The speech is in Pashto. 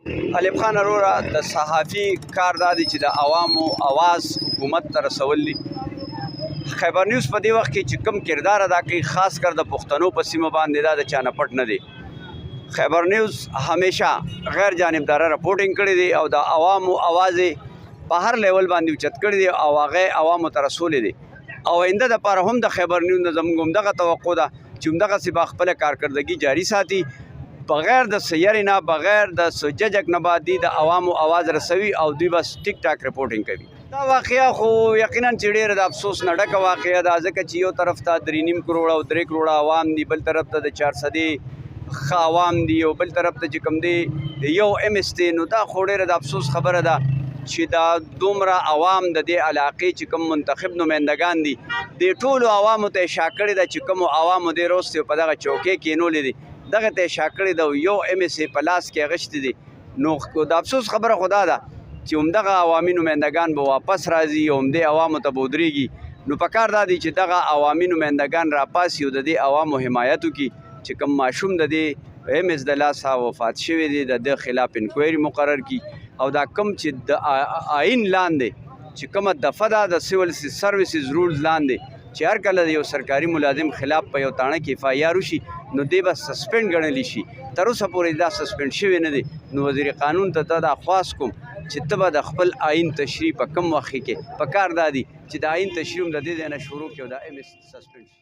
الف خان وروره د صحافي کار دا دی چې د عوامو اواز حکومت ته رسول دي. خیبر نیوز په دې وخت کې چې کوم کردار ادا کوي، خاص کر د پښتنو په سیمه باندې دا د چا نه پټ نه دی. خیبر نیوز همیشه غیر جانبداره رپورټینګ کړی دی او د عوامو اواز په هر لیول باندې اوچت کړی دی او هغه عوامو ته رسولی دی. او آینده دپاره هم د خیبر نیوز نه زموږ همدغه توقع ده چې همدغسې به خپله کارکردګي جاري ساتي، بغیر د سیارې نه، بغیر د ججک نه به د عوامو اواز رسوي او دوی بس ټیک ټاک رپورټینګ کوي. دا واقعه خو یقینا چې ډېره د افسوس نه ډکه واقعه ده، ځکه چې یو طرف ته 3.5 کروړه او 3 کروړه عوام دي، بل طرف ته د 400 ښه عوام دي، او بل طرف ته چې کوم دی یو MS دی. نو دا خو ډېره د افسوس خبره ده چې دا دومره عوام د دې علاقې چې کوم منتخب نمایندګان دي د ټولو عوامو ته اشاره کړې ده چې کومو عوامو دې روستې په دغه چوکۍ کېنولې دي، دغه ته اشاره کړې ده او یو MS په لاس کې اغوښتې دي. نو د افسوس خبره خو دا ده چې همدغه عوامي نمایندګان به واپس راځي او همدې عوامو ته به ودرېږي. نو پکار دا دی چې دغه عوامي نمایندګان راپاسي او د دې عوامو حمایت وکړي چې کوم ماشوم د دې MS د لاسه وفات شوی دی د ده خلاف انکوایري مقرر کړي او دا کوم چې د آئین لاندې چې کومه دفعه ده د سیول سروسز رولز لاندې چې هر کله د یو سرکاري ملازم خلاف په یو تاڼه کې FIR وشي نو دی به سسپینډ ګڼلی شي. تر اوسه پورې دا سسپینډ شوی نه دی. نو وزیر قانون ته دا خواست کوم چې ته به د خپل آئین تشریح په کم وخت کې پکار دا دی چې د آئین تشریح هم د دې ځای نه شروع کړي او د MS سسپینډ شي.